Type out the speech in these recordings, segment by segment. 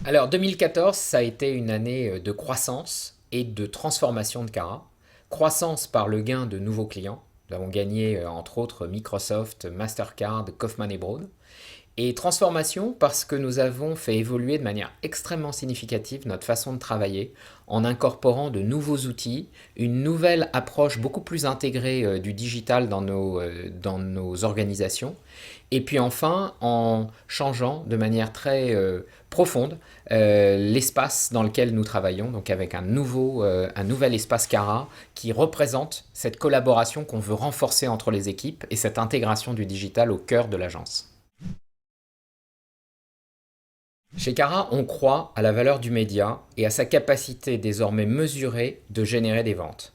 Alors 2014, ça a été une année de croissance et de transformation de Cara. Croissance par le gain de nouveaux clients. Nous avons gagné entre autres Microsoft, Mastercard, Kaufman et Broad. Et transformation parce que nous avons fait évoluer de manière extrêmement significative notre façon de travailler en incorporant de nouveaux outils, une nouvelle approche beaucoup plus intégrée du digital dans nos organisations. Et puis enfin, en changeant de manière très profonde l'espace dans lequel nous travaillons, donc avec un nouvel espace Cara qui représente cette collaboration qu'on veut renforcer entre les équipes et cette intégration du digital au cœur de l'agence. Chez Cara, on croit à la valeur du média et à sa capacité désormais mesurée de générer des ventes.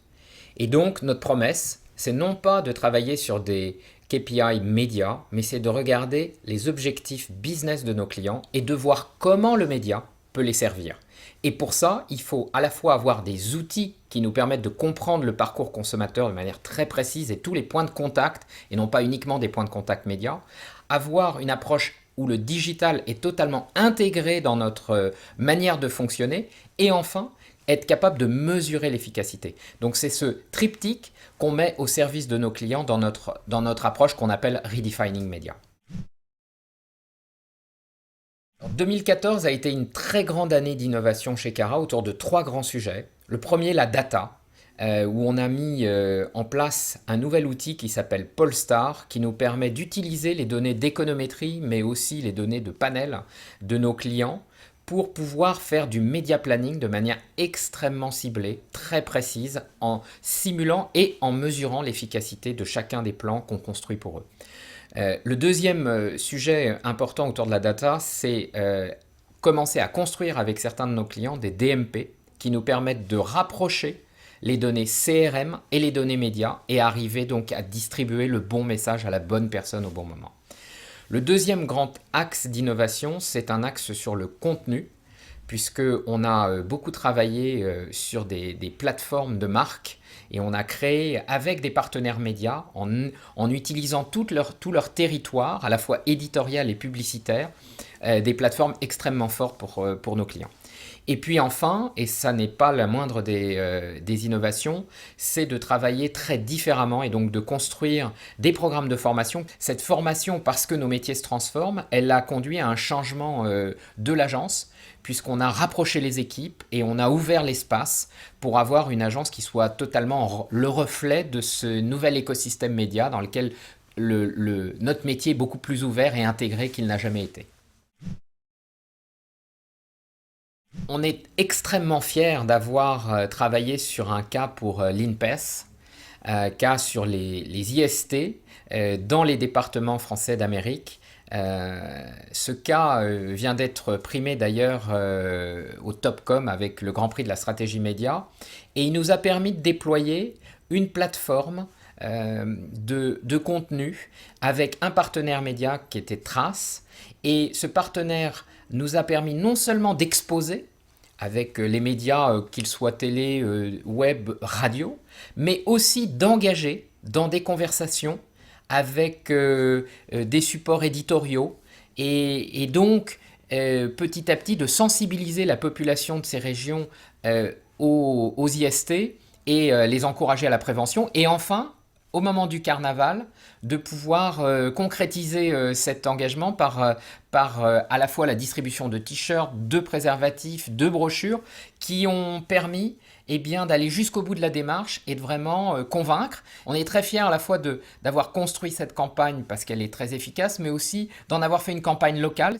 Et donc, notre promesse, c'est non pas de travailler sur des KPI médias, mais c'est de regarder les objectifs business de nos clients et de voir comment le média peut les servir. Et pour ça, il faut à la fois avoir des outils qui nous permettent de comprendre le parcours consommateur de manière très précise et tous les points de contact, et non pas uniquement des points de contact médias, avoir une approche où le digital est totalement intégré dans notre manière de fonctionner, et enfin, être capable de mesurer l'efficacité. Donc c'est ce triptyque qu'on met au service de nos clients dans notre approche qu'on appelle Redefining Media. 2014 a été une très grande année d'innovation chez Cara autour de trois grands sujets. Le premier, la data, où on a mis en place un nouvel outil qui s'appelle Polestar, qui nous permet d'utiliser les données d'économétrie, mais aussi les données de panel de nos clients pour pouvoir faire du media planning de manière extrêmement ciblée, très précise, en simulant et en mesurant l'efficacité de chacun des plans qu'on construit pour eux. Le deuxième sujet important autour de la data, c'est commencer à construire avec certains de nos clients des DMP qui nous permettent de rapprocher les données CRM et les données médias et arriver donc à distribuer le bon message à la bonne personne au bon moment. Le deuxième grand axe d'innovation, c'est un axe sur le contenu, puisqu'on a beaucoup travaillé sur des plateformes de marque et on a créé avec des partenaires médias, en utilisant tout leur territoire, à la fois éditorial et publicitaire, des plateformes extrêmement fortes pour nos clients. Et puis enfin, et ça n'est pas la moindre des innovations, c'est de travailler très différemment et donc de construire des programmes de formation. Cette formation, parce que nos métiers se transforment, elle a conduit à un changement de l'agence, puisqu'on a rapproché les équipes et on a ouvert l'espace pour avoir une agence qui soit totalement le reflet de ce nouvel écosystème média dans lequel notre métier est beaucoup plus ouvert et intégré qu'il n'a jamais été. On est extrêmement fiers d'avoir travaillé sur un cas pour l'INPES, cas sur les IST dans les départements français d'Amérique. Ce cas vient d'être primé d'ailleurs au Topcom avec le Grand Prix de la stratégie média et il nous a permis de déployer une plateforme de contenu avec un partenaire média qui était Trace, et ce partenaire nous a permis non seulement d'exposer avec les médias, qu'ils soient télé, web, radio, mais aussi d'engager dans des conversations avec des supports éditoriaux et donc petit à petit de sensibiliser la population de ces régions aux IST et les encourager à la prévention. Et enfin, au moment du carnaval, de pouvoir concrétiser cet engagement par à la fois la distribution de t-shirts, de préservatifs, de brochures qui ont permis d'aller jusqu'au bout de la démarche et de vraiment convaincre. On est très fiers à la fois d'avoir construit cette campagne parce qu'elle est très efficace, mais aussi d'en avoir fait une campagne locale.